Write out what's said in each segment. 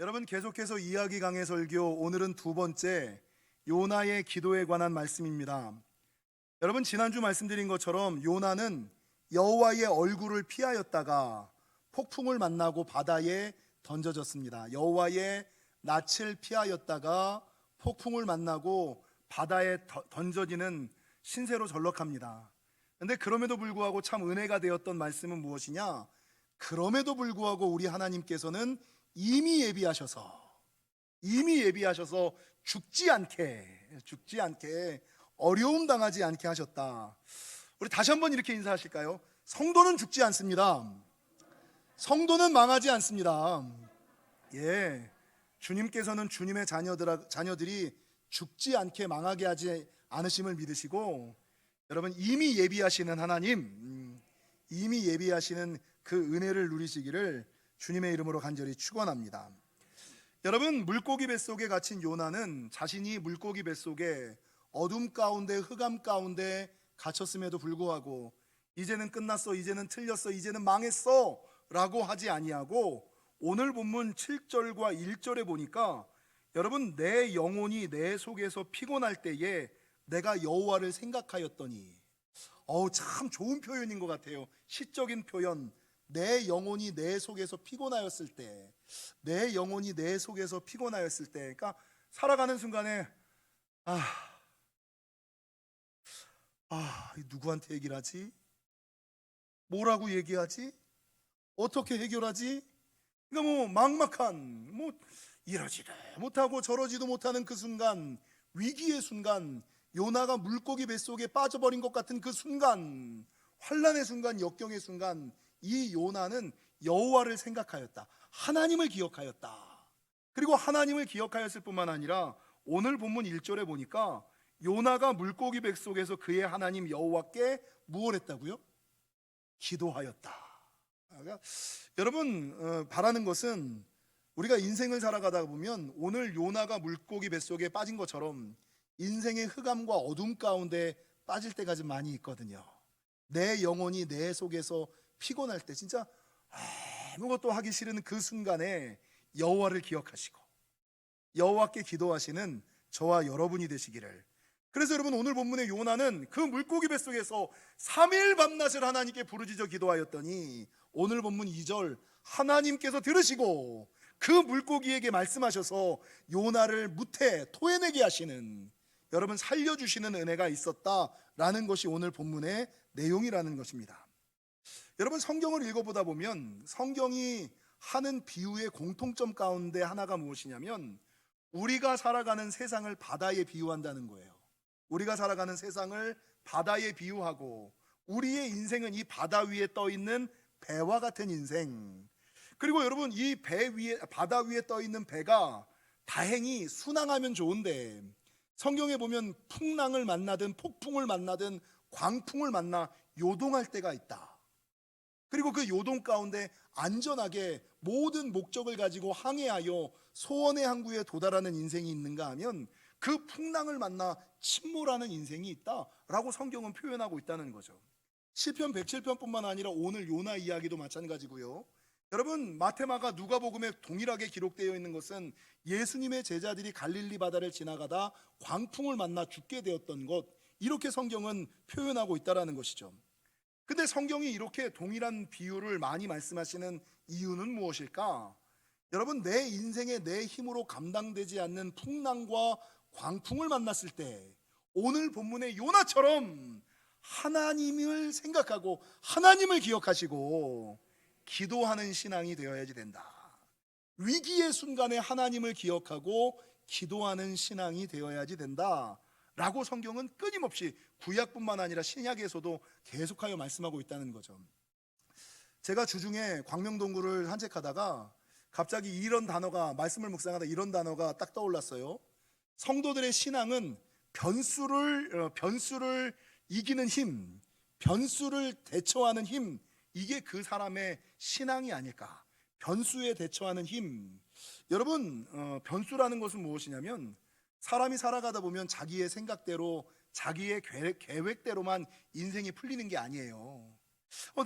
여러분, 계속해서 이야기 강해 설교, 오늘은 두 번째 요나의 기도에 관한 말씀입니다. 여러분, 지난주 말씀드린 것처럼 요나는 여호와의 얼굴을 피하였다가 폭풍을 만나고 바다에 던져졌습니다. 여호와의 낯을 피하였다가 폭풍을 만나고 바다에 던져지는 신세로 전락합니다. 그런데 그럼에도 불구하고 참 은혜가 되었던 말씀은 무엇이냐? 그럼에도 불구하고 우리 하나님께서는 이미 예비하셔서 죽지 않게 어려움 당하지 않게 하셨다. 우리 다시 한번 이렇게 인사하실까요? 성도는 죽지 않습니다. 성도는 망하지 않습니다. 예, 주님께서는 주님의 자녀들이 죽지 않게 망하게 하지 않으심을 믿으시고, 여러분, 이미 예비하시는 하나님, 이미 예비하시는 그 은혜를 누리시기를 주님의 이름으로 간절히 축원합니다. 여러분, 물고기 뱃속에 갇힌 요나는 자신이 물고기 뱃속에 어둠 가운데 흑암 가운데 갇혔음에도 불구하고 이제는 끝났어, 이제는 틀렸어, 이제는 망했어 라고 하지 아니하고, 오늘 본문 7절과 1절에 보니까 여러분, 내 영혼이 내 속에서 피곤할 때에 내가 여호와를 생각하였더니, 참 좋은 표현인 것 같아요. 시적인 표현. 내 영혼이 내 속에서 피곤하였을 때, 내 영혼이 내 속에서 피곤하였을 때, 그러니까 살아가는 순간에 누구한테 얘기를 하지? 뭐라고 얘기하지? 어떻게 해결하지? 그러니까 막막한, 이러지도 못하고 저러지도 못하는 그 순간, 위기의 순간, 요나가 물고기 뱃속에 빠져버린 것 같은 그 순간, 환난의 순간, 역경의 순간, 이 요나는 여호와를 생각하였다. 하나님을 기억하였다. 그리고 하나님을 기억하였을 뿐만 아니라 오늘 본문 1절에 보니까 요나가 물고기 뱃속에서 그의 하나님 여호와께 무엇 했다고요? 기도하였다. 그러니까 여러분, 바라는 것은 우리가 인생을 살아가다 보면 오늘 요나가 물고기 뱃속에 빠진 것처럼 인생의 흑암과 어둠 가운데 빠질 때가 좀 많이 있거든요. 내 영혼이 내 속에서 피곤할 때, 진짜 아무것도 하기 싫은 그 순간에 여호와를 기억하시고 여호와께 기도하시는 저와 여러분이 되시기를. 그래서 여러분, 오늘 본문의 요나는 그 물고기 뱃속에서 3일 밤낮을 하나님께 부르짖어 기도하였더니 오늘 본문 2절, 하나님께서 들으시고 그 물고기에게 말씀하셔서 요나를 토해내게 하시는, 여러분, 살려주시는 은혜가 있었다라는 것이 오늘 본문의 내용이라는 것입니다. 여러분, 성경을 읽어보다 보면 성경이 하는 비유의 공통점 가운데 하나가 무엇이냐면, 우리가 살아가는 세상을 바다에 비유한다는 거예요. 우리가 살아가는 세상을 바다에 비유하고, 우리의 인생은 이 바다 위에 떠 있는 배와 같은 인생. 그리고 여러분, 이 바다 위에 떠 있는 배가 다행히 순항하면 좋은데, 성경에 보면 풍랑을 만나든 폭풍을 만나든 광풍을 만나 요동할 때가 있다. 그리고 그 요동 가운데 안전하게 모든 목적을 가지고 항해하여 소원의 항구에 도달하는 인생이 있는가 하면 그 풍랑을 만나 침몰하는 인생이 있다라고 성경은 표현하고 있다는 거죠. 시편 107편뿐만 아니라 오늘 요나 이야기도 마찬가지고요. 여러분, 마태마가 누가복음에 동일하게 기록되어 있는 것은 예수님의 제자들이 갈릴리 바다를 지나가다 광풍을 만나 죽게 되었던 것, 이렇게 성경은 표현하고 있다는 것이죠. 근데 성경이 이렇게 동일한 비유를 많이 말씀하시는 이유는 무엇일까? 여러분, 내 인생에 내 힘으로 감당되지 않는 풍랑과 광풍을 만났을 때 오늘 본문의 요나처럼 하나님을 생각하고 하나님을 기억하시고 기도하는 신앙이 되어야지 된다. 위기의 순간에 하나님을 기억하고 기도하는 신앙이 되어야지 된다 라고 성경은 끊임없이 구약뿐만 아니라 신약에서도 계속하여 말씀하고 있다는 거죠. 제가 주중에 광명동굴을 산책하다가 갑자기 이런 단어가, 말씀을 묵상하다 이런 단어가 딱 떠올랐어요. 성도들의 신앙은 변수를 이기는 힘, 변수를 대처하는 힘, 이게 그 사람의 신앙이 아닐까. 변수에 대처하는 힘. 여러분, 변수라는 것은 무엇이냐면, 사람이 살아가다 보면 자기의 생각대로, 자기의 계획대로만 인생이 풀리는 게 아니에요.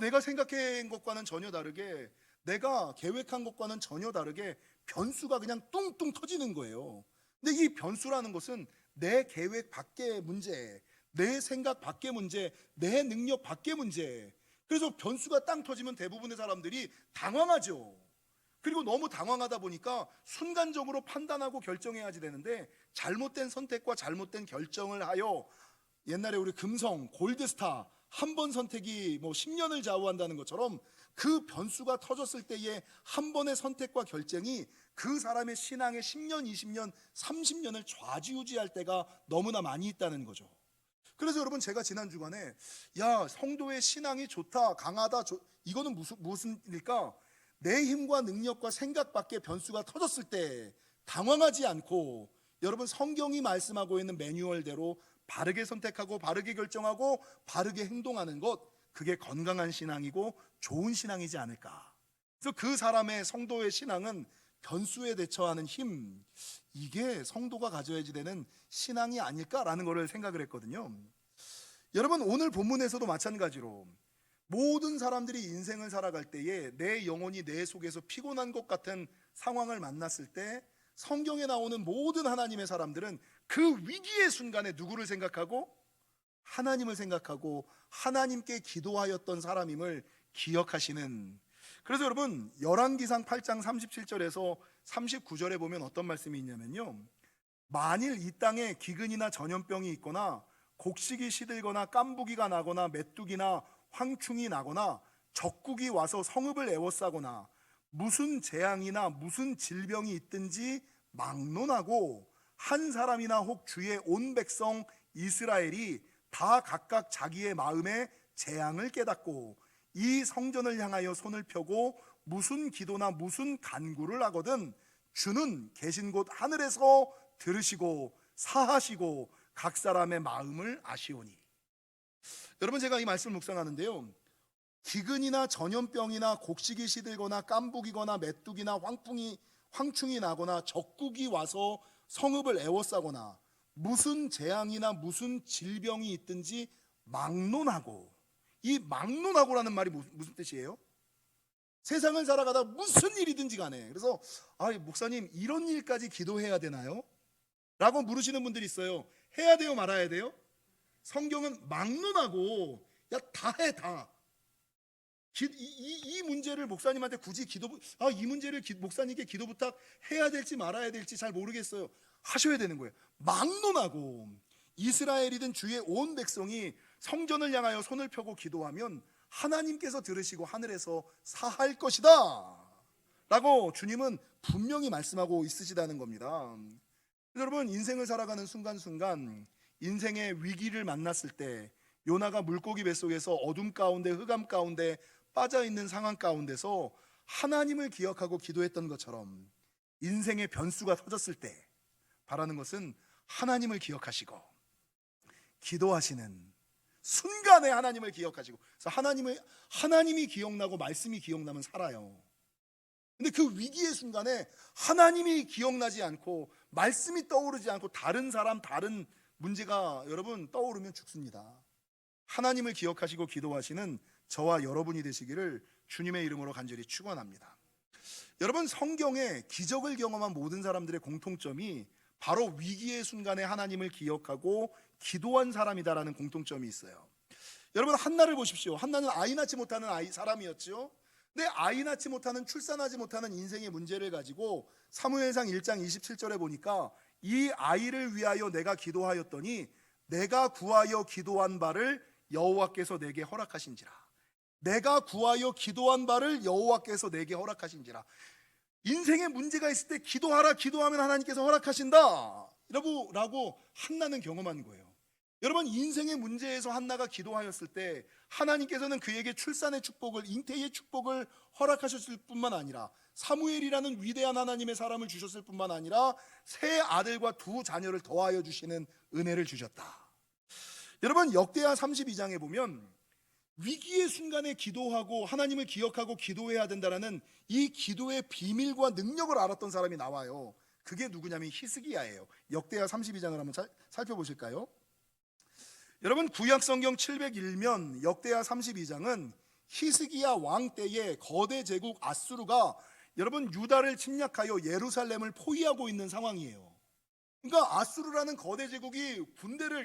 내가 생각한 것과는 전혀 다르게, 내가 계획한 것과는 전혀 다르게 변수가 그냥 뚱뚱 터지는 거예요. 근데 이 변수라는 것은 내 계획 밖의 문제, 내 생각 밖의 문제, 내 능력 밖의 문제. 그래서 변수가 땅 터지면 대부분의 사람들이 당황하죠. 그리고 너무 당황하다 보니까 순간적으로 판단하고 결정해야지 되는데 잘못된 선택과 잘못된 결정을 하여, 옛날에 우리 금성 골드스타 한 번 선택이 10년을 좌우한다는 것처럼 그 변수가 터졌을 때의 한 번의 선택과 결정이 그 사람의 신앙의 10년, 20년, 30년을 좌지우지할 때가 너무나 많이 있다는 거죠. 그래서 여러분, 제가 지난 주간에 성도의 신앙이 좋다, 강하다, 이거는 무슨 일일까? 내 힘과 능력과 생각밖에 변수가 터졌을 때 당황하지 않고, 여러분, 성경이 말씀하고 있는 매뉴얼대로 바르게 선택하고 바르게 결정하고 바르게 행동하는 것, 그게 건강한 신앙이고 좋은 신앙이지 않을까. 그래서 그 사람의, 성도의 신앙은 변수에 대처하는 힘, 이게 성도가 가져야지 되는 신앙이 아닐까라는 것을 생각을 했거든요. 여러분, 오늘 본문에서도 마찬가지로 모든 사람들이 인생을 살아갈 때에 내 영혼이 내 속에서 피곤한 것 같은 상황을 만났을 때 성경에 나오는 모든 하나님의 사람들은 그 위기의 순간에 누구를 생각하고? 하나님을 생각하고 하나님께 기도하였던 사람임을 기억하시는. 그래서 여러분, 열왕기상 8장 37절에서 39절에 보면 어떤 말씀이 있냐면요, 만일 이 땅에 기근이나 전염병이 있거나 곡식이 시들거나 깐부기가 나거나 메뚜기나 황충이 나거나 적국이 와서 성읍을 에워싸거나 무슨 재앙이나 무슨 질병이 있든지 막론하고 한 사람이나 혹 주의 온 백성 이스라엘이 다 각각 자기의 마음에 재앙을 깨닫고 이 성전을 향하여 손을 펴고 무슨 기도나 무슨 간구를 하거든 주는 계신 곳 하늘에서 들으시고 사하시고 각 사람의 마음을 아시오니. 여러분, 제가 이 말씀을 묵상하는데요, 기근이나 전염병이나 곡식이 시들거나 깐부기거나 메뚜기나 황충이 나거나 적국이 와서 성읍을 에워싸거나 무슨 재앙이나 무슨 질병이 있든지 막론하고, 이 막론하고라는 말이 무슨 뜻이에요? 세상을 살아가다 무슨 일이든지 간에, 그래서 목사님, 이런 일까지 기도해야 되나요? 라고 물으시는 분들이 있어요. 해야 돼요, 말아야 돼요? 성경은 막론하고 다 해, 다. 이 문제를 목사님한테 굳이 이 문제를 목사님께 기도 부탁 해야 될지 말아야 될지 잘 모르겠어요. 하셔야 되는 거예요. 막론하고 이스라엘이든 주의 온 백성이 성전을 향하여 손을 펴고 기도하면 하나님께서 들으시고 하늘에서 사할 것이다 라고 주님은 분명히 말씀하고 있으시다는 겁니다. 여러분, 인생을 살아가는 순간순간 인생의 위기를 만났을 때 요나가 물고기 뱃속에서 어둠 가운데 흑암 가운데 빠져있는 상황 가운데서 하나님을 기억하고 기도했던 것처럼 인생의 변수가 터졌을 때 바라는 것은 하나님을 기억하시고 기도하시는 순간에 하나님을 기억하시고, 그래서 하나님이 기억나고 말씀이 기억나면 살아요. 근데 그 위기의 순간에 하나님이 기억나지 않고 말씀이 떠오르지 않고 다른 사람, 다른 문제가 여러분 떠오르면 죽습니다. 하나님을 기억하시고 기도하시는 저와 여러분이 되시기를 주님의 이름으로 간절히 축원합니다. 여러분, 성경에 기적을 경험한 모든 사람들의 공통점이 바로 위기의 순간에 하나님을 기억하고 기도한 사람이다라는 공통점이 있어요. 여러분, 한나를 보십시오. 한나는 아이 낳지 못하는 사람이었죠. 근데 아이 낳지 못하는, 출산하지 못하는 인생의 문제를 가지고 사무엘상 1장 27절에 보니까 이 아이를 위하여 내가 기도하였더니 내가 구하여 기도한 바를 여호와께서 내게 허락하신지라. 내가 구하여 기도한 바를 여호와께서 내게 허락하신지라. 인생에 문제가 있을 때 기도하라, 기도하면 하나님께서 허락하신다 라고 한나는 경험한 거예요. 여러분, 인생의 문제에서 한나가 기도하였을 때 하나님께서는 그에게 출산의 축복을, 잉태의 축복을 허락하셨을 뿐만 아니라 사무엘이라는 위대한 하나님의 사람을 주셨을 뿐만 아니라 세 아들과 두 자녀를 더하여 주시는 은혜를 주셨다. 여러분, 역대하 32장에 보면 위기의 순간에 기도하고 하나님을 기억하고 기도해야 된다는 이 기도의 비밀과 능력을 알았던 사람이 나와요. 그게 누구냐면 히스기야예요. 역대하 32장을 한번 살펴보실까요? 여러분, 구약성경 701면 역대하 32장은 히스기야 왕 때에 거대 제국 아수르가 여러분 유다를 침략하여 예루살렘을 포위하고 있는 상황이에요. 그러니까 아수르라는 거대 제국이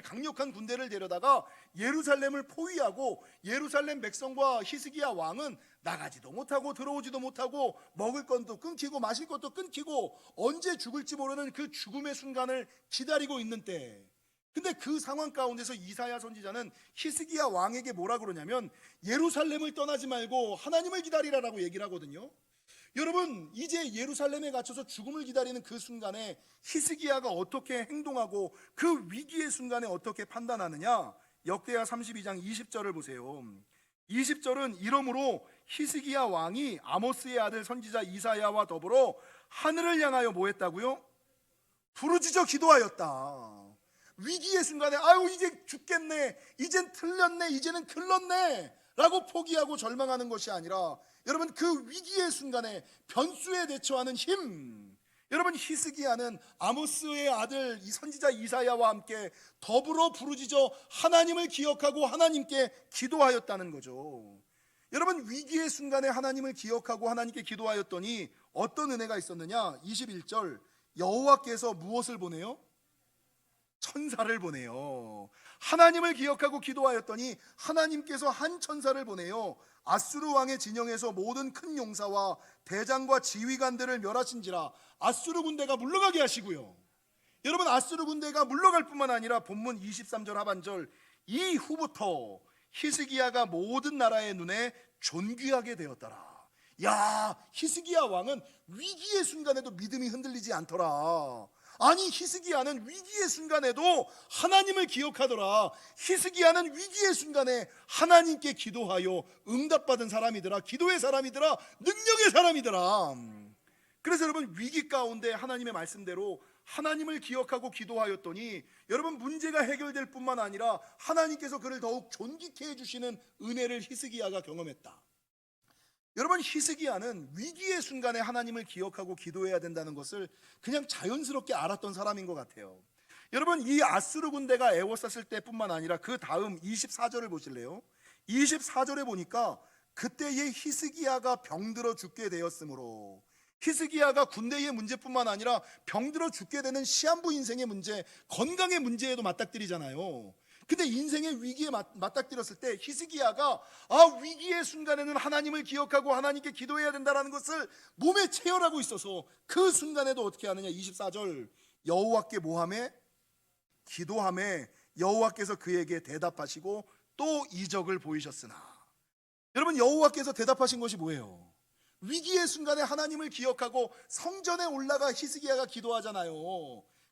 강력한 군대를 데려다가 예루살렘을 포위하고 예루살렘 백성과 히스기야 왕은 나가지도 못하고 들어오지도 못하고 먹을 것도 끊기고 마실 것도 끊기고 언제 죽을지 모르는 그 죽음의 순간을 기다리고 있는 때, 근데 그 상황 가운데서 이사야 선지자는 히스기야 왕에게 뭐라 그러냐면 예루살렘을 떠나지 말고 하나님을 기다리라라고 얘기를 하거든요. 여러분, 이제 예루살렘에 갇혀서 죽음을 기다리는 그 순간에 히스기야가 어떻게 행동하고 그 위기의 순간에 어떻게 판단하느냐? 역대하 32장 20절을 보세요. 20절은 이러므로 히스기야 왕이 아모스의 아들 선지자 이사야와 더불어 하늘을 향하여 뭐 했다고요? 부르짖어 기도하였다. 위기의 순간에 아유 이제 죽겠네, 이젠 틀렸네, 이제는 글렀네 라고 포기하고 절망하는 것이 아니라, 여러분 그 위기의 순간에 변수에 대처하는 힘, 여러분 히스기야는 아모스의 아들 이 선지자 이사야와 함께 더불어 부르짖어 하나님을 기억하고 하나님께 기도하였다는 거죠. 여러분 위기의 순간에 하나님을 기억하고 하나님께 기도하였더니 어떤 은혜가 있었느냐? 21절, 여호와께서 무엇을 보내요? 천사를 보내요. 하나님을 기억하고 기도하였더니 하나님께서 한 천사를 보내요. 아수르 왕의 진영에서 모든 큰 용사와 대장과 지휘관들을 멸하신지라. 아수르 군대가 물러가게 하시고요. 여러분 아수르 군대가 물러갈 뿐만 아니라 본문 23절 하반절, 이후부터 히스기야가 모든 나라의 눈에 존귀하게 되었더라. 야, 히스기야 왕은 위기의 순간에도 믿음이 흔들리지 않더라. 아니 히스기야는 위기의 순간에도 하나님을 기억하더라. 히스기야는 위기의 순간에 하나님께 기도하여 응답받은 사람이더라. 기도의 사람이더라. 능력의 사람이더라. 그래서 여러분 위기 가운데 하나님의 말씀대로 하나님을 기억하고 기도하였더니 여러분 문제가 해결될 뿐만 아니라 하나님께서 그를 더욱 존귀케 해주시는 은혜를 히스기야가 경험했다. 여러분 히스기야는 위기의 순간에 하나님을 기억하고 기도해야 된다는 것을 그냥 자연스럽게 알았던 사람인 것 같아요. 여러분 이 아수르 군대가 에워쌌을 때뿐만 아니라 그 다음 24절을 보실래요? 24절에 보니까 그때의 히스기야가 병들어 죽게 되었으므로, 히스기야가 군대의 문제뿐만 아니라 병들어 죽게 되는 시한부 인생의 문제, 건강의 문제에도 맞닥뜨리잖아요. 근데 인생의 위기에 맞닥뜨렸을 때 히스기야가 위기의 순간에는 하나님을 기억하고 하나님께 기도해야 된다는 것을 몸에 체열하고 있어서 그 순간에도 어떻게 하느냐? 24절, 여호와께 뭐하매? 기도하매 여호와께서 그에게 대답하시고 또 이적을 보이셨으나. 여러분 여호와께서 대답하신 것이 뭐예요? 위기의 순간에 하나님을 기억하고 성전에 올라가 히스기야가 기도하잖아요.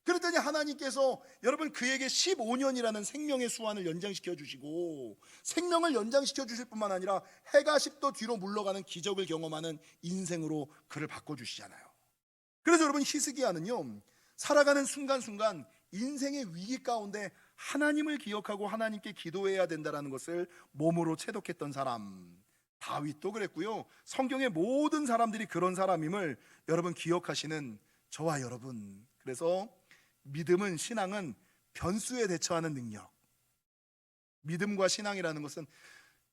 그랬더니 하나님께서 여러분 그에게 15년이라는 생명의 수완을 연장시켜 주시고, 생명을 연장시켜 주실 뿐만 아니라 해가 10도 뒤로 물러가는 기적을 경험하는 인생으로 그를 바꿔주시잖아요. 그래서 여러분 히스기야는요, 살아가는 순간순간 인생의 위기 가운데 하나님을 기억하고 하나님께 기도해야 된다는 것을 몸으로 체독했던 사람. 다윗도 그랬고요, 성경의 모든 사람들이 그런 사람임을 여러분 기억하시는 저와 여러분. 그래서 믿음은, 신앙은 변수에 대처하는 능력. 믿음과 신앙이라는 것은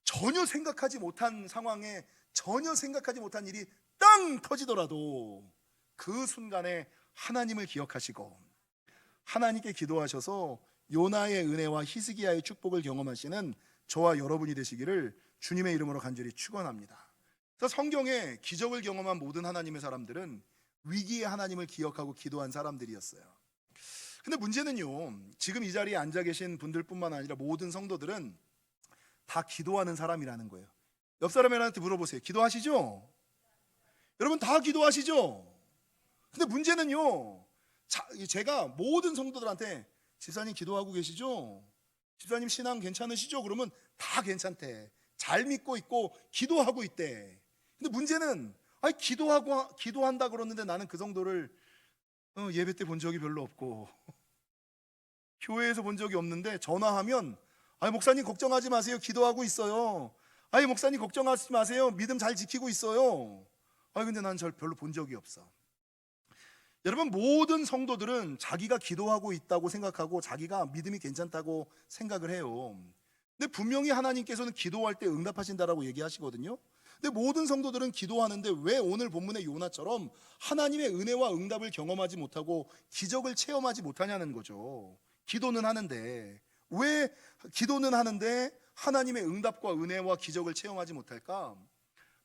전혀 생각하지 못한 상황에, 전혀 생각하지 못한 일이 땅 터지더라도 그 순간에 하나님을 기억하시고 하나님께 기도하셔서 요나의 은혜와 히스기야의 축복을 경험하시는 저와 여러분이 되시기를 주님의 이름으로 간절히 축원합니다. 그래서 성경에 기적을 경험한 모든 하나님의 사람들은 위기의 하나님을 기억하고 기도한 사람들이었어요. 근데 문제는요, 지금 이 자리에 앉아 계신 분들뿐만 아니라 모든 성도들은 다 기도하는 사람이라는 거예요. 옆 사람한테 물어보세요. 기도하시죠? 여러분 다 기도하시죠? 근데 문제는요, 제가 모든 성도들한테 집사님 기도하고 계시죠? 집사님 신앙 괜찮으시죠? 그러면 다 괜찮대. 잘 믿고 있고 기도하고 있대. 근데 문제는 기도한다 그러는데 나는 그 정도를 예배 때 본 적이 별로 없고 교회에서 본 적이 없는데 전화하면 목사님 걱정하지 마세요, 기도하고 있어요. 목사님 걱정하지 마세요, 믿음 잘 지키고 있어요. 근데 난 별로 본 적이 없어. 여러분 모든 성도들은 자기가 기도하고 있다고 생각하고 자기가 믿음이 괜찮다고 생각을 해요. 근데 분명히 하나님께서는 기도할 때 응답하신다라고 얘기하시거든요. 근데 모든 성도들은 기도하는데 왜 오늘 본문의 요나처럼 하나님의 은혜와 응답을 경험하지 못하고 기적을 체험하지 못하냐는 거죠. 기도는 하는데 왜 기도는 하는데 하나님의 응답과 은혜와 기적을 체험하지 못할까?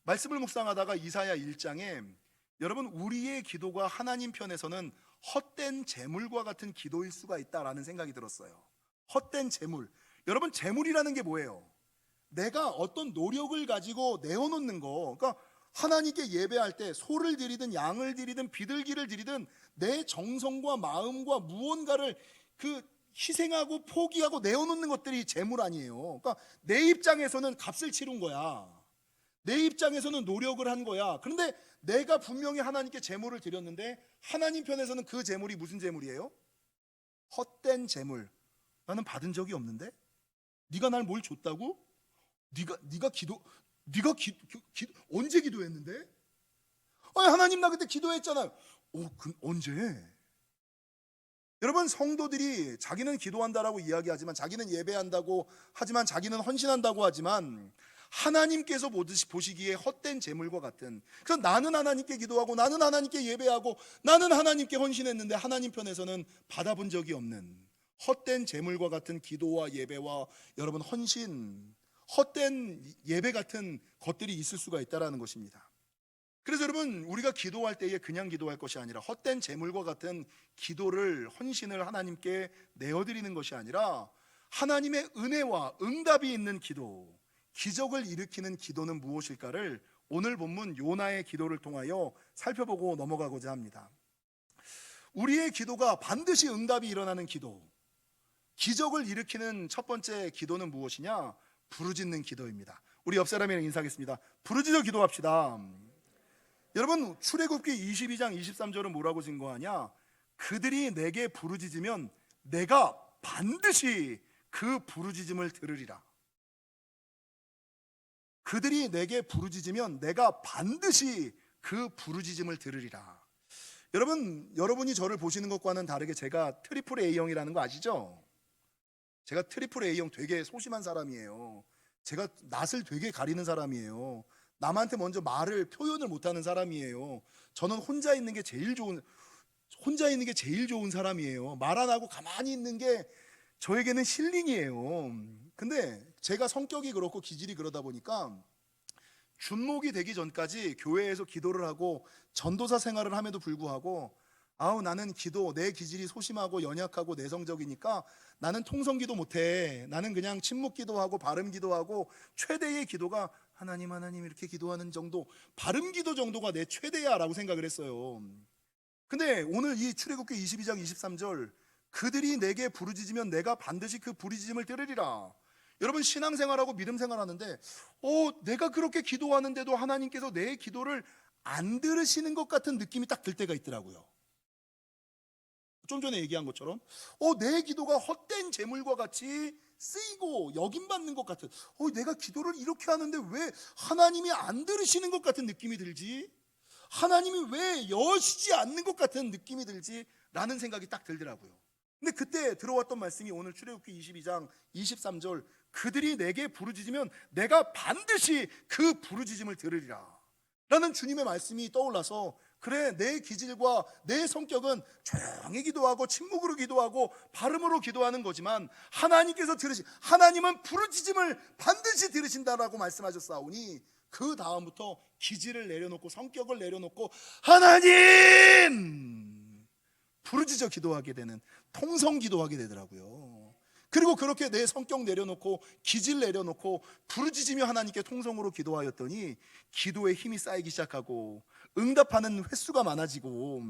말씀을 묵상하다가 이사야 1장에 여러분, 우리의 기도가 하나님 편에서는 헛된 재물과 같은 기도일 수가 있다라는 생각이 들었어요. 헛된 재물. 여러분, 재물이라는 게 뭐예요? 내가 어떤 노력을 가지고 내어놓는 거. 그러니까 하나님께 예배할 때 소를 드리든 양을 드리든 비둘기를 드리든 내 정성과 마음과 무언가를 희생하고 포기하고 내어놓는 것들이 재물 아니에요. 그러니까 내 입장에서는 값을 치른 거야. 내 입장에서는 노력을 한 거야. 그런데 내가 분명히 하나님께 재물을 드렸는데 하나님 편에서는 그 재물이 무슨 재물이에요? 헛된 재물. 나는 받은 적이 없는데? 네가 날 뭘 줬다고? 언제 기도했는데? 하나님 나 그때 기도했잖아요. 언제? 여러분, 성도들이 자기는 기도한다라고 이야기하지만, 자기는 예배한다고 하지만, 자기는 헌신한다고 하지만 하나님께서 보시기에 헛된 재물과 같은, 그래서 나는 하나님께 기도하고 나는 하나님께 예배하고 나는 하나님께 헌신했는데 하나님 편에서는 받아본 적이 없는 헛된 재물과 같은 기도와 예배와 여러분 헌신, 헛된 예배 같은 것들이 있을 수가 있다는 것입니다. 그래서 여러분, 우리가 기도할 때에 그냥 기도할 것이 아니라 헛된 재물과 같은 기도를, 헌신을 하나님께 내어드리는 것이 아니라 하나님의 은혜와 응답이 있는 기도, 기적을 일으키는 기도는 무엇일까를 오늘 본문 요나의 기도를 통하여 살펴보고 넘어가고자 합니다. 우리의 기도가 반드시 응답이 일어나는 기도, 기적을 일으키는 첫 번째 기도는 무엇이냐? 부르짖는 기도입니다. 우리 옆 사람이랑 인사하겠습니다. 부르짖어 기도합시다. 여러분, 출애굽기 22장 23절은 뭐라고 증거하냐? 그들이 내게 부르짖으면 내가 반드시 그 부르짖음을 들으리라. 그들이 내게 부르짖으면 내가 반드시 그 부르짖음을 들으리라. 여러분이 저를 보시는 것과는 다르게 제가 트리플 A형이라는 거 아시죠? 제가 트리플 A형 되게 소심한 사람이에요. 제가 낯을 되게 가리는 사람이에요. 남한테 먼저 표현을 못하는 사람이에요. 저는 혼자 있는 게 제일 좋은 사람이에요. 말 안 하고 가만히 있는 게 저에게는 힐링이에요. 근데 제가 성격이 그렇고 기질이 그러다 보니까 준목이 되기 전까지 교회에서 기도를 하고 전도사 생활을 함에도 불구하고 나는 내 기질이 소심하고 연약하고 내성적이니까 나는 통성기도 못해. 나는 그냥 침묵기도하고 발음기도하고 최대의 기도가 하나님 이렇게 기도하는 정도, 발음기도 정도가 내 최대야 라고 생각을 했어요. 근데 오늘 이 출애굽기 22장 23절, 그들이 내게 부르짖으면 내가 반드시 그 부르짖음을 들으리라. 여러분, 신앙생활하고 믿음생활하는데 내가 그렇게 기도하는데도 하나님께서 내 기도를 안 들으시는 것 같은 느낌이 딱 들 때가 있더라고요. 좀 전에 얘기한 것처럼 내 기도가 헛된 재물과 같이 쓰이고 여김받는 것 같은, 내가 기도를 이렇게 하는데 왜 하나님이 안 들으시는 것 같은 느낌이 들지? 하나님이 왜 여시지 않는 것 같은 느낌이 들지? 라는 생각이 딱 들더라고요. 근데 그때 들어왔던 말씀이 오늘 출애굽기 22장 23절, 그들이 내게 부르짖으면 내가 반드시 그 부르짖음을 들으리라 라는 주님의 말씀이 떠올라서, 그래, 내 기질과 내 성격은 조용히 기도하고 침묵으로 기도하고 발음으로 기도하는 거지만 하나님은 부르짖음을 반드시 들으신다라고 말씀하셨사오니 그 다음부터 기질을 내려놓고 성격을 내려놓고 하나님 부르짖어 기도하게 되는, 통성 기도하게 되더라고요. 그리고 그렇게 내 성격 내려놓고 기질 내려놓고 부르짖으며 하나님께 통성으로 기도하였더니 기도에 힘이 쌓이기 시작하고 응답하는 횟수가 많아지고,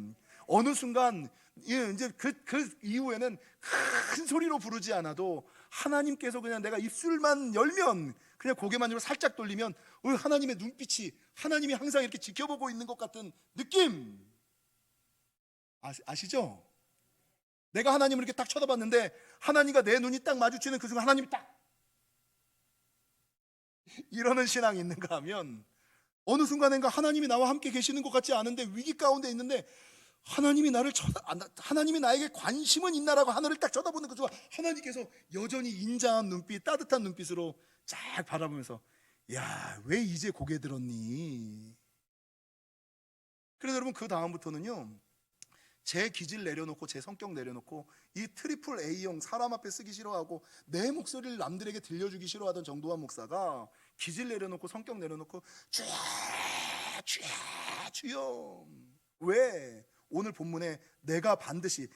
어느 순간 이제 그 이후에는 큰 소리로 부르지 않아도 하나님께서 그냥 내가 입술만 열면, 그냥 고개만 살짝 돌리면 하나님의 눈빛이, 하나님이 항상 이렇게 지켜보고 있는 것 같은 느낌 아시죠? 내가 하나님을 이렇게 딱 쳐다봤는데 하나님과 내 눈이 딱 마주치는 그 순간 하나님이 딱 이러는 신앙이 있는가 하면, 어느 순간인가 하나님이 나와 함께 계시는 것 같지 않은데 위기 가운데 있는데 하나님이 나에게 관심은 있나라고 하늘을 딱 쳐다보는 그 순간 하나님께서 여전히 인자한 눈빛, 따뜻한 눈빛으로 쫙 바라보면서 야, 왜 이제 고개 들었니? 그래서 여러분 그 다음부터는요, 제 기질 내려놓고 제 성격 내려놓고 이 트리플 A형 사람 앞에 쓰기 싫어하고 내 목소리를 남들에게 들려주기 싫어하던 전도환 목사가 기질 내려놓고 성격 내려놓고 주여 주여 주여. 왜? 오늘 본문에 내가 반드시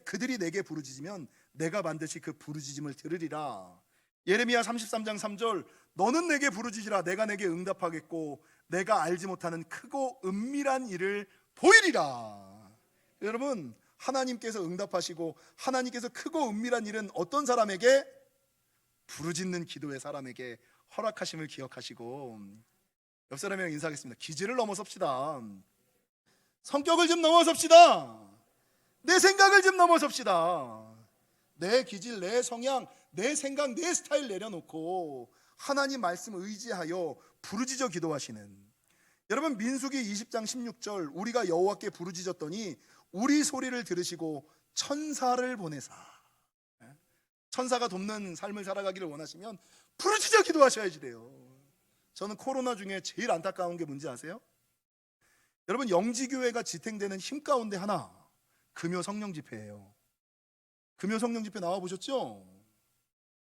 그들이 내게 부르짖으면 내가 반드시 그 부르짖음을 들으리라. 예레미야 33장 3절, 너는 내게 부르짖으라. 내가 내게 응답하겠고 내가 알지 못하는 크고 은밀한 일을 보이리라. 여러분, 하나님께서 응답하시고 하나님께서 크고 은밀한 일은 어떤 사람에게? 부르짖는 기도의 사람에게 허락하심을 기억하시고. 옆 사람이랑 인사하겠습니다. 기질을 넘어섭시다. 성격을 좀 넘어섭시다. 내 생각을 좀 넘어섭시다. 내 기질, 내 성향, 내 생각, 내 스타일 내려놓고 하나님 말씀 의지하여 부르짖어 기도하시는. 여러분, 민수기 20장 16절, 우리가 여호와께 부르짖었더니 우리 소리를 들으시고 천사를 보내사. 천사가 돕는 삶을 살아가기를 원하시면 부르짖어 기도하셔야지 돼요. 저는 코로나 중에 제일 안타까운 게 뭔지 아세요? 여러분, 영지교회가 지탱되는 힘 가운데 하나, 금요 성령 집회예요. 금요 성령 집회 나와 보셨죠?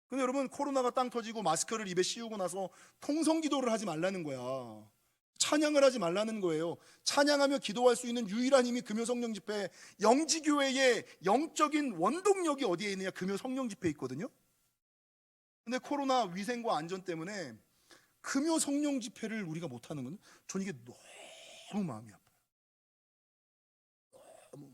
근데 여러분, 코로나가 땅 터지고 마스크를 입에 씌우고 나서 통성 기도를 하지 말라는 거야. 찬양을 하지 말라는 거예요. 찬양하며 기도할 수 있는 유일한 힘이 금요 성령 집회, 영지교회의 영적인 원동력이 어디에 있느냐? 금요 성령 집회에 있거든요. 근데 코로나 위생과 안전 때문에 금요 성령 집회를 우리가 못하는 건, 전 이게 너무 마음이 아파요. 너무.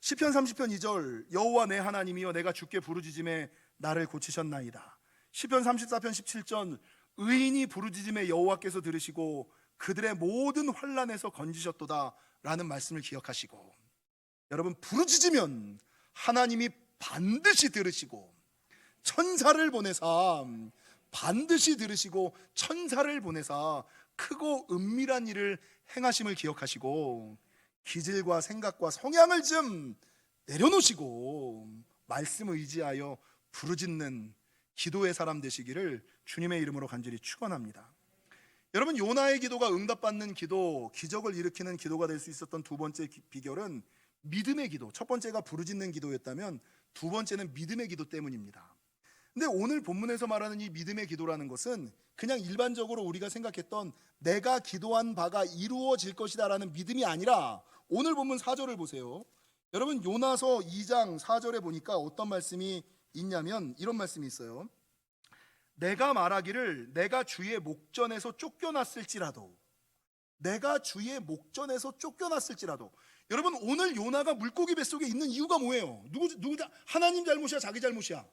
시편 30편 2절, 여호와 내 하나님이여 내가 주께 부르짖음에 나를 고치셨나이다. 시편 34편 17절, 의인이 부르짖음에 여호와께서 들으시고 그들의 모든 환난에서 건지셨도다 라는 말씀을 기억하시고, 여러분, 부르짖으면 하나님이 반드시 들으시고 천사를 보내사, 반드시 들으시고 천사를 보내사 크고 은밀한 일을 행하심을 기억하시고, 기질과 생각과 성향을 좀 내려놓으시고 말씀 의지하여 부르짖는 기도의 사람 되시기를 주님의 이름으로 간절히 축원합니다. 여러분, 요나의 기도가 응답받는 기도, 기적을 일으키는 기도가 될 수 있었던 두 번째 비결은 믿음의 기도. 첫 번째가 부르짖는 기도였다면 두 번째는 믿음의 기도 때문입니다. 근데 오늘 본문에서 말하는 이 믿음의 기도라는 것은 그냥 일반적으로 우리가 생각했던 내가 기도한 바가 이루어질 것이다 라는 믿음이 아니라, 오늘 본문 4절을 보세요. 여러분, 요나서 2장 4절에 보니까 어떤 말씀이 있냐면 이런 말씀이 있어요. 내가 말하기를 내가 주의 목전에서 쫓겨났을지라도, 내가 주의 목전에서 쫓겨났을지라도. 여러분, 오늘 요나가 물고기 뱃속에 있는 이유가 뭐예요? 하나님 잘못이야, 자기 잘못이야?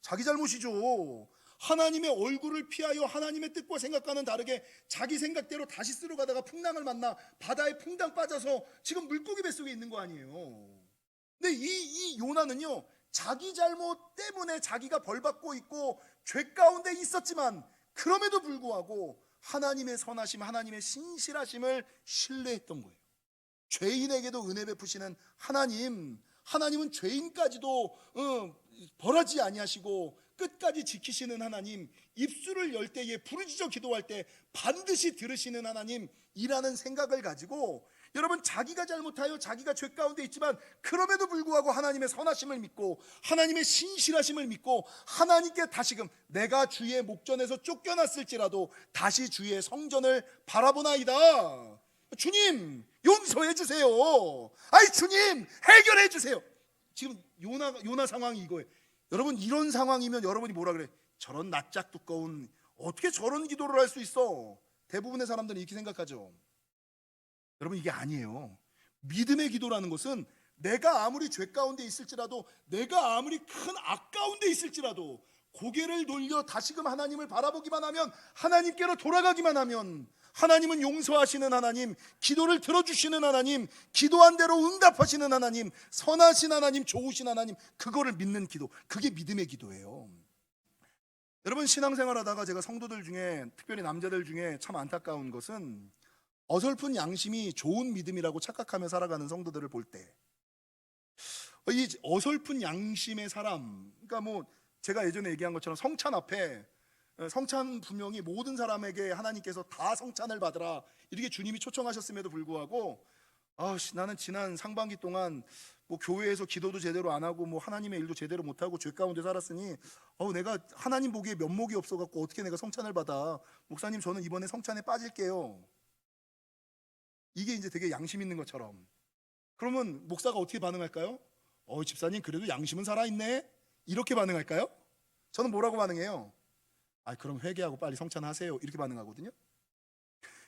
자기 잘못이죠. 하나님의 얼굴을 피하여 하나님의 뜻과 생각과는 다르게 자기 생각대로 다시 쓰러 가다가 풍랑을 만나 바다에 퐁당 빠져서 지금 물고기 뱃속에 있는 거 아니에요. 근데 이 요나는요, 자기 잘못 때문에 자기가 벌받고 있고 죄 가운데 있었지만 그럼에도 불구하고 하나님의 선하심, 하나님의 신실하심을 신뢰했던 거예요. 죄인에게도 은혜 베푸시는 하나님, 하나님은 죄인까지도 벌하지 아니하시고 끝까지 지키시는 하나님, 입술을 열 때에 부르짖어 기도할 때 반드시 들으시는 하나님이라는 생각을 가지고, 여러분, 자기가 잘못하여 자기가 죄 가운데 있지만 그럼에도 불구하고 하나님의 선하심을 믿고 하나님의 신실하심을 믿고 하나님께 다시금 내가 주의 목전에서 쫓겨났을지라도 다시 주의 성전을 바라보나이다. 주님, 용서해 주세요. 아이, 주님, 해결해 주세요. 지금 요나 상황이 이거예요. 여러분, 이런 상황이면 여러분이 뭐라 그래? 저런 낯짝 두꺼운, 어떻게 저런 기도를 할 수 있어? 대부분의 사람들은 이렇게 생각하죠. 여러분, 이게 아니에요. 믿음의 기도라는 것은 내가 아무리 죄 가운데 있을지라도, 내가 아무리 큰 악 가운데 있을지라도 고개를 돌려 다시금 하나님을 바라보기만 하면, 하나님께로 돌아가기만 하면 하나님은 용서하시는 하나님, 기도를 들어주시는 하나님, 기도한 대로 응답하시는 하나님, 선하신 하나님, 좋으신 하나님, 그거를 믿는 기도, 그게 믿음의 기도예요. 여러분, 신앙생활 하다가 제가 성도들 중에, 특별히 남자들 중에 참 안타까운 것은 어설픈 양심이 좋은 믿음이라고 착각하며 살아가는 성도들을 볼 때, 이 어설픈 양심의 사람, 그러니까 뭐 제가 예전에 얘기한 것처럼 성찬 앞에 성찬 분명히 모든 사람에게 하나님께서 다 성찬을 받으라 이렇게 주님이 초청하셨음에도 불구하고 나는 지난 상반기 동안 뭐 교회에서 기도도 제대로 안 하고 뭐 하나님의 일도 제대로 못 하고 죄 가운데 살았으니 내가 하나님 보기에 면목이 없어 갖고 어떻게 내가 성찬을 받아? 목사님 저는 이번에 성찬에 빠질게요. 이게 이제 되게 양심 있는 것처럼. 그러면 목사가 어떻게 반응할까요? 집사님 그래도 양심은 살아있네. 이렇게 반응할까요? 저는 뭐라고 반응해요? 그럼 회개하고 빨리 성찬하세요. 이렇게 반응하거든요.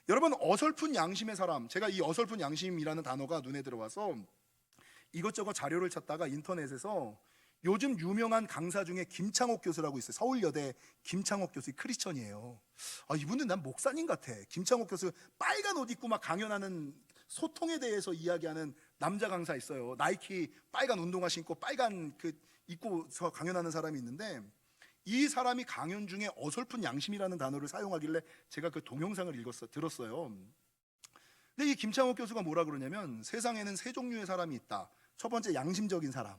여러분, 어설픈 양심의 사람, 제가 이 어설픈 양심이라는 단어가 눈에 들어와서 이것저것 자료를 찾다가 인터넷에서 요즘 유명한 강사 중에 김창옥 교수라고 있어요. 서울여대 김창옥 교수, 크리스천이에요. 이분은 난 목사님 같아. 김창옥 교수 빨간 옷 입고 막 강연하는, 소통에 대해서 이야기하는 남자 강사 있어요. 나이키 빨간 운동화 신고 빨간 입고서 강연하는 사람이 있는데, 이 사람이 강연 중에 어설픈 양심이라는 단어를 사용하길래 제가 그 동영상을 들었어요. 근데 이 김창옥 교수가 뭐라 그러냐면, 세상에는 세 종류의 사람이 있다. 첫 번째 양심적인 사람,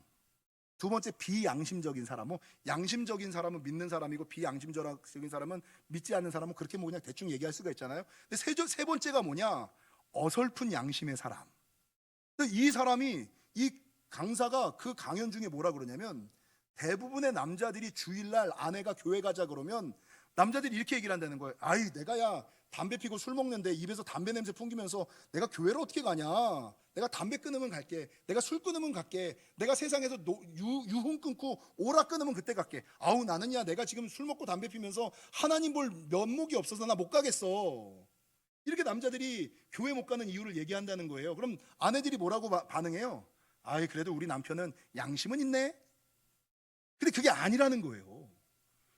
두 번째 비양심적인 사람. 양심적인 사람은 믿는 사람이고 비양심적인 사람은 믿지 않는 사람은 그렇게 그냥 대충 얘기할 수가 있잖아요. 근데 세 번째가 뭐냐? 어설픈 양심의 사람. 이 사람이, 이 강사가 그 강연 중에 뭐라 그러냐면, 대부분의 남자들이 주일날 아내가 교회 가자 그러면 남자들이 이렇게 얘기를 한다는 거예요. 내가 담배 피고 술 먹는데 입에서 담배 냄새 풍기면서 내가 교회를 어떻게 가냐? 내가 담배 끊으면 갈게. 내가 술 끊으면 갈게. 내가 세상에서 유흥 끊고 오라 끊으면 그때 갈게. 나는 내가 지금 술 먹고 담배 피면서 하나님 볼 면목이 없어서 나 못 가겠어. 이렇게 남자들이 교회 못 가는 이유를 얘기한다는 거예요. 그럼 아내들이 뭐라고 반응해요? 그래도 우리 남편은 양심은 있네. 근데 그게 아니라는 거예요.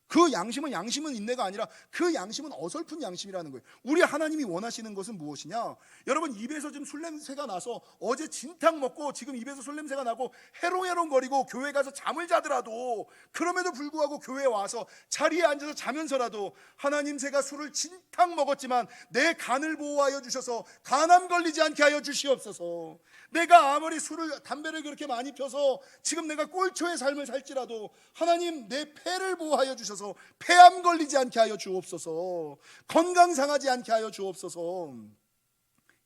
그 양심은 있네가 아니라 그 양심은 어설픈 양심이라는 거예요. 우리 하나님이 원하시는 것은 무엇이냐? 여러분, 입에서 지금 술 냄새가 나서 어제 진탕 먹고 지금 입에서 술 냄새가 나고 해롱해롱거리고 교회 가서 잠을 자더라도, 그럼에도 불구하고 교회에 와서 자리에 앉아서 자면서라도, 하나님 제가 술을 진탕 먹었지만 내 간을 보호하여 주셔서 간암 걸리지 않게 하여 주시옵소서. 내가 아무리 담배를 그렇게 많이 펴서 지금 내가 꼴초의 삶을 살지라도 하나님 내 폐를 보호하여 주셔서 폐암 걸리지 않게 하여 주옵소서. 건강 상하지 않게 하여 주옵소서.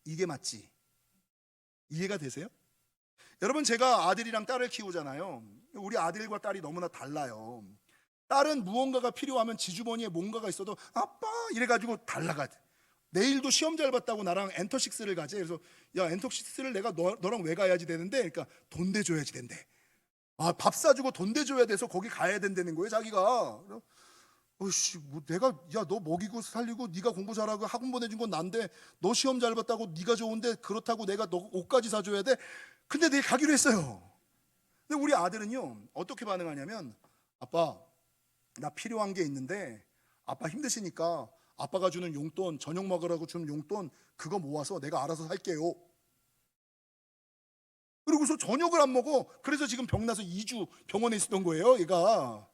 이게 맞지? 이해가 되세요? 여러분, 제가 아들이랑 딸을 키우잖아요. 우리 아들과 딸이 너무나 달라요. 딸은 무언가가 필요하면 지주머니에 뭔가가 있어도 아빠 이래가지고 달라가. 내일도 시험 잘 봤다고 나랑 엔터식스를 가재. 그래서 엔터식스를 내가 너랑 왜 가야지 되는데, 그러니까 돈 대줘야지 된대. 밥 사주고 돈 대줘야 돼서 거기 가야 된다는 거예요, 자기가. 내가 너 먹이고 살리고 네가 공부 잘하고 학원 보내준 건 난데, 너 시험 잘 봤다고 네가 좋은데 그렇다고 내가 너 옷까지 사줘야 돼? 근데 내일 가기로 했어요. 근데 우리 아들은요, 어떻게 반응하냐면, 아빠 나 필요한 게 있는데 아빠 힘드시니까 아빠가 주는 용돈, 저녁 먹으라고 주는 용돈 그거 모아서 내가 알아서 살게요. 그러고서 저녁을 안 먹어. 그래서 지금 병나서 2주 병원에 있었던 거예요, 얘가.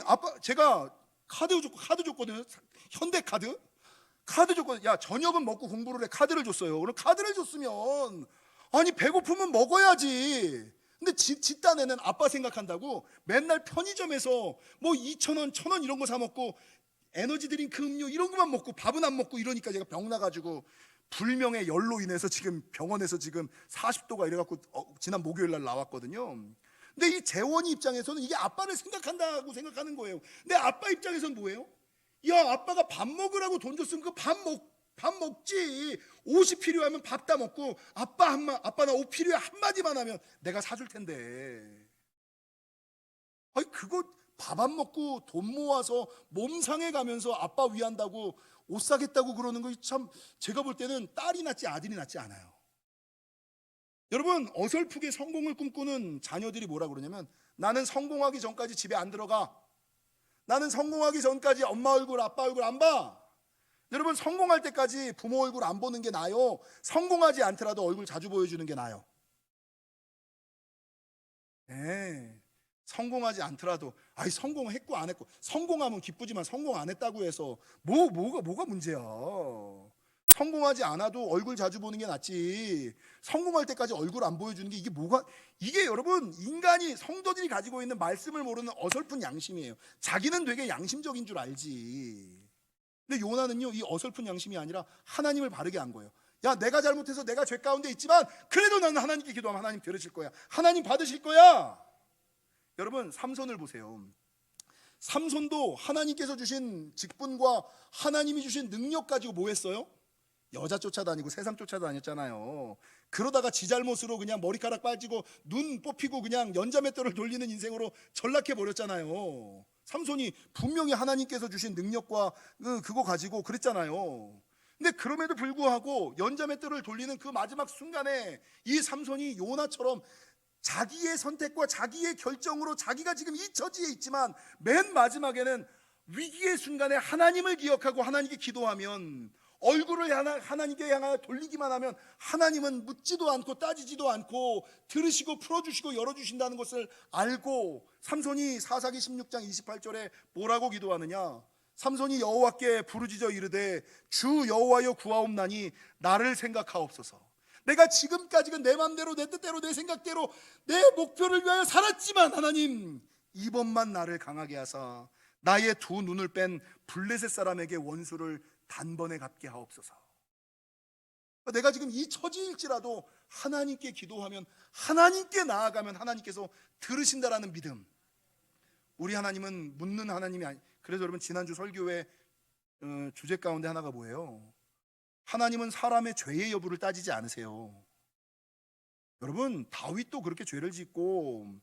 아빠 제가 카드 줬거든요. 현대카드. 카드 줬거든요. 저녁은 먹고 공부를 해. 카드를 줬어요. 그럼 카드를 줬으면 배고프면 먹어야지. 근데 지 딴에는 아빠 생각한다고 맨날 편의점에서 뭐 2,000원, 1,000원 이런 거 사 먹고 에너지 드링크 음료 이런 것만 먹고 밥은 안 먹고 이러니까 제가 병 나가지고 불명의 열로 인해서 지금 병원에서 지금 40도가 이래갖고 지난 목요일 날 나왔거든요. 근데 이 재원이 입장에서는 이게 아빠를 생각한다고 생각하는 거예요. 근데 아빠 입장에서는 뭐예요? 아빠가 밥 먹으라고 돈 줬으면 그 밥 먹지. 옷이 필요하면 밥 다 먹고, 아빠 나 옷 필요해 한마디만 하면 내가 사줄 텐데. 그거 밥 안 먹고 돈 모아서 몸 상해 가면서 아빠 위한다고 옷 사겠다고 그러는 거 참, 제가 볼 때는 딸이 낫지 아들이 낫지 않아요. 여러분, 어설프게 성공을 꿈꾸는 자녀들이 뭐라 그러냐면, 나는 성공하기 전까지 집에 안 들어가. 나는 성공하기 전까지 엄마 얼굴 아빠 얼굴 안 봐. 여러분, 성공할 때까지 부모 얼굴 안 보는 게 나아요? 성공하지 않더라도 얼굴 자주 보여주는 게 나아요? 성공하지 않더라도 성공했고 안 했고, 성공하면 기쁘지만 성공 안 했다고 해서 뭐가 문제야? 성공하지 않아도 얼굴 자주 보는 게 낫지, 성공할 때까지 얼굴 안 보여주는 게 이게 여러분, 인간이, 성도들이 가지고 있는 말씀을 모르는 어설픈 양심이에요. 자기는 되게 양심적인 줄 알지. 근데 요나는요, 이 어설픈 양심이 아니라 하나님을 바르게 한 거예요. 야, 내가 잘못해서 내가 죄 가운데 있지만 그래도 나는 하나님께 기도하면 하나님 들으실 거야, 하나님 받으실 거야. 여러분, 삼손을 보세요. 삼손도 하나님께서 주신 직분과 하나님이 주신 능력 가지고 뭐 했어요? 여자 쫓아다니고 세상 쫓아다녔잖아요. 그러다가 지 잘못으로 그냥 머리카락 빠지고 눈 뽑히고 그냥 연자맷돌을 돌리는 인생으로 전락해 버렸잖아요. 삼손이 분명히 하나님께서 주신 능력과 그거 가지고 그랬잖아요. 근데 그럼에도 불구하고 연자맷돌을 돌리는 그 마지막 순간에 이 삼손이 요나처럼 자기의 선택과 자기의 결정으로 자기가 지금 이 처지에 있지만 맨 마지막에는 위기의 순간에 하나님을 기억하고 하나님께 기도하면, 얼굴을 하나님께 향하여 돌리기만 하면 하나님은 묻지도 않고 따지지도 않고 들으시고 풀어주시고 열어주신다는 것을 알고, 삼손이 사사기 16장 28절에 뭐라고 기도하느냐? 삼손이 여호와께 부르짖어 이르되 주 여호와여 구하옵나니 나를 생각하옵소서. 내가 지금까지는 내 맘대로 내 뜻대로 내 생각대로 내 목표를 위하여 살았지만 하나님, 이번만 나를 강하게 하사 나의 두 눈을 뺀 블레셋 사람에게 원수를 단번에 갚게 하옵소서. 내가 지금 이 처지일지라도 하나님께 기도하면, 하나님께 나아가면 하나님께서 들으신다라는 믿음. 우리 하나님은 묻는 하나님이 아니. 그래서 여러분, 지난주 설교의 주제 가운데 하나가 뭐예요? 하나님은 사람의 죄의 여부를 따지지 않으세요. 여러분, 다윗도 그렇게 죄를 짓고,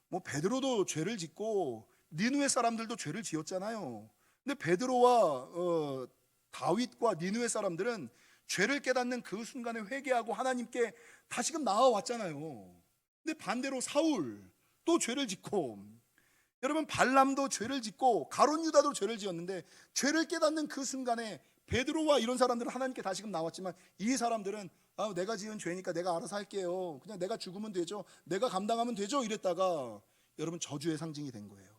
뭐 베드로도 죄를 짓고, 니느웨 사람들도 죄를 지었잖아요. 근데 베드로와 다윗과 니느웨 사람들은 죄를 깨닫는 그 순간에 회개하고 하나님께 다시금 나아왔잖아요. 근데 반대로 사울 또 죄를 짓고, 여러분, 발람도 죄를 짓고 가룟 유다도 죄를 지었는데 죄를 깨닫는 그 순간에 베드로와 이런 사람들은 하나님께 다시금 나왔지만, 이 사람들은 내가 지은 죄니까 내가 알아서 할게요, 그냥 내가 죽으면 되죠, 내가 감당하면 되죠, 이랬다가 여러분, 저주의 상징이 된 거예요.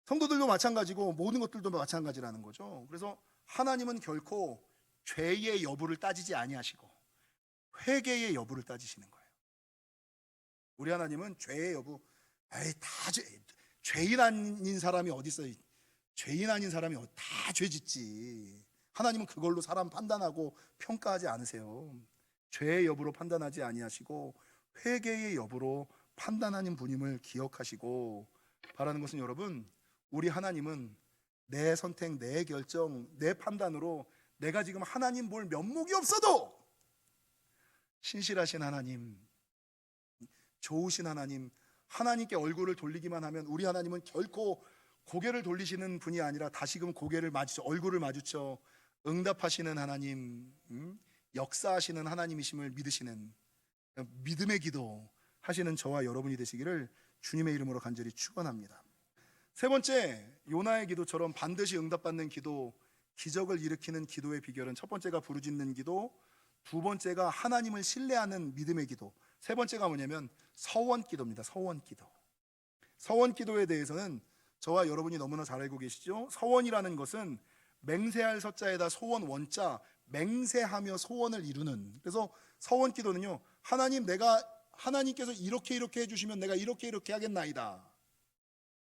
성도들도 마찬가지고 모든 것들도 마찬가지라는 거죠. 그래서 하나님은 결코 죄의 여부를 따지지 아니하시고 회개의 여부를 따지시는 거예요. 우리 하나님은 죄의 여부, 죄인 아닌 사람이 어디 있어요? 죄인 아닌 사람이 다 죄짓지. 하나님은 그걸로 사람 판단하고 평가하지 않으세요. 죄의 여부로 판단하지 아니하시고 회개의 여부로 판단하는 분임을 기억하시고, 바라는 것은 여러분, 우리 하나님은 내 선택, 내 결정, 내 판단으로 내가 지금 하나님 볼 면목이 없어도 신실하신 하나님, 좋으신 하나님, 하나님께 얼굴을 돌리기만 하면 우리 하나님은 결코 고개를 돌리시는 분이 아니라 다시금 고개를 마주쳐, 얼굴을 마주쳐 응답하시는 하나님, 역사하시는 하나님이심을 믿으시는, 믿음의 기도 하시는 저와 여러분이 되시기를 주님의 이름으로 간절히 축원합니다. 세 번째, 요나의 기도처럼 반드시 응답받는 기도, 기적을 일으키는 기도의 비결은, 첫 번째가 부르짖는 기도, 두 번째가 하나님을 신뢰하는 믿음의 기도, 세 번째가 뭐냐면 서원 기도입니다. 서원 기도. 서원 기도에 대해서는 저와 여러분이 너무나 잘 알고 계시죠? 서원이라는 것은 맹세할 서자에다 소원 원자, 맹세하며 소원을 이루는. 그래서 서원 기도는요, 하나님, 내가 하나님께서 이렇게 해주시면 내가 이렇게 하겠나이다,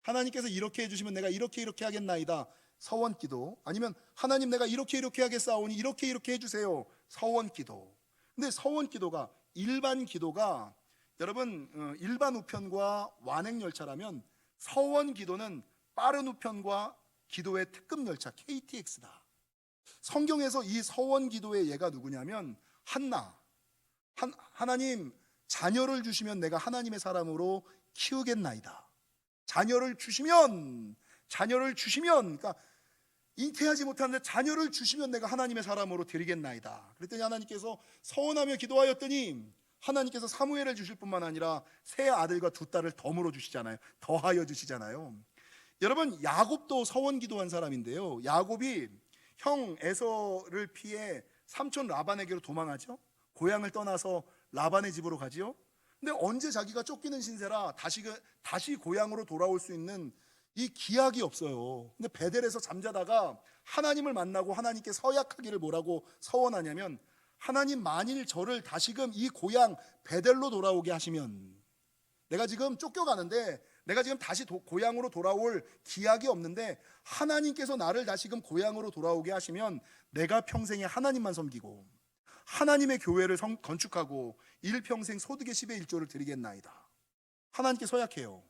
하나님께서 이렇게 해주시면 내가 이렇게 하겠나이다, 서원 기도. 아니면 하나님, 내가 이렇게 하겠사오니 이렇게 해주세요, 서원 기도. 근데 서원 기도가, 일반 기도가 여러분, 일반 우편과 완행 열차라면 서원 기도는 빠른 우편과 기도의 특급 열차 KTX다. 성경에서 이 서원 기도의 예가 누구냐면 한나. 하나님, 자녀를 주시면 내가 하나님의 사람으로 키우겠나이다. 자녀를 주시면, 그러니까 잉태하지 못하는데 자녀를 주시면 내가 하나님의 사람으로 드리겠나이다. 그랬더니 하나님께서 서원하며 기도하였더니 하나님께서 사무엘을 주실 뿐만 아니라 세 아들과 두 딸을 덤으로 주시잖아요. 더하여 주시잖아요. 여러분, 야곱도 서원 기도한 사람인데요, 야곱이 형 에서를 피해 삼촌 라반에게로 도망하죠. 고향을 떠나서 라반의 집으로 가지요. 근데 언제 자기가 쫓기는 신세라 다시 고향으로 돌아올 수 있는 이 기약이 없어요. 근데 베델에서 잠자다가 하나님을 만나고 하나님께 서약하기를 뭐라고 서원하냐면, 하나님 만일 저를 다시금 이 고향 베델로 돌아오게 하시면, 내가 지금 쫓겨가는데 내가 지금 다시 고향으로 돌아올 기약이 없는데 하나님께서 나를 다시금 고향으로 돌아오게 하시면 내가 평생에 하나님만 섬기고 하나님의 교회를 건축하고 일평생 소득의 10의 1조를 드리겠나이다. 하나님께 서약해요.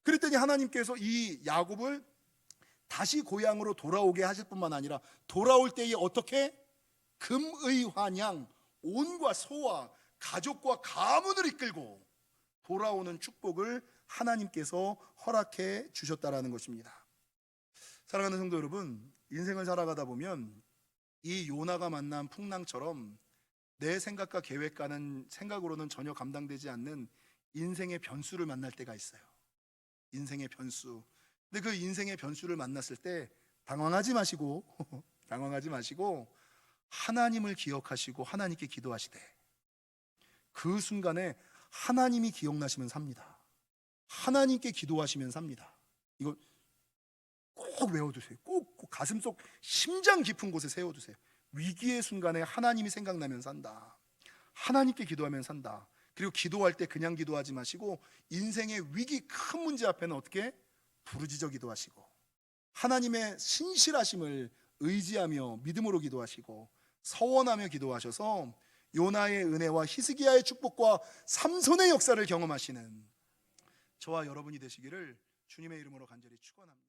그랬더니 하나님께서 이 야곱을 다시 고향으로 돌아오게 하실 뿐만 아니라 돌아올 때에 어떻게? 금의 환양, 온과 소와 가족과 가문을 이끌고 돌아오는 축복을 하나님께서 허락해 주셨다라는 것입니다. 사랑하는 성도 여러분, 인생을 살아가다 보면 이 요나가 만난 풍랑처럼 내 생각과 계획과는 생각으로는 전혀 감당되지 않는 인생의 변수를 만날 때가 있어요. 인생의 변수. 근데 그 인생의 변수를 만났을 때 당황하지 마시고 당황하지 마시고 하나님을 기억하시고 하나님께 기도하시되, 그 순간에 하나님이 기억나시면 삽니다. 하나님께 기도하시면 삽니다. 이거 꼭 외워두세요. 꼭 가슴속 심장 깊은 곳에 세워두세요. 위기의 순간에 하나님이 생각나면 산다. 하나님께 기도하면 산다. 그리고 기도할 때 그냥 기도하지 마시고 인생의 위기 큰 문제 앞에는 어떻게? 부르짖어 기도하시고 하나님의 신실하심을 의지하며 믿음으로 기도하시고 서원하며 기도하셔서 요나의 은혜와 히스기야의 축복과 삼손의 역사를 경험하시는 저와 여러분이 되시기를 주님의 이름으로 간절히 축원합니다.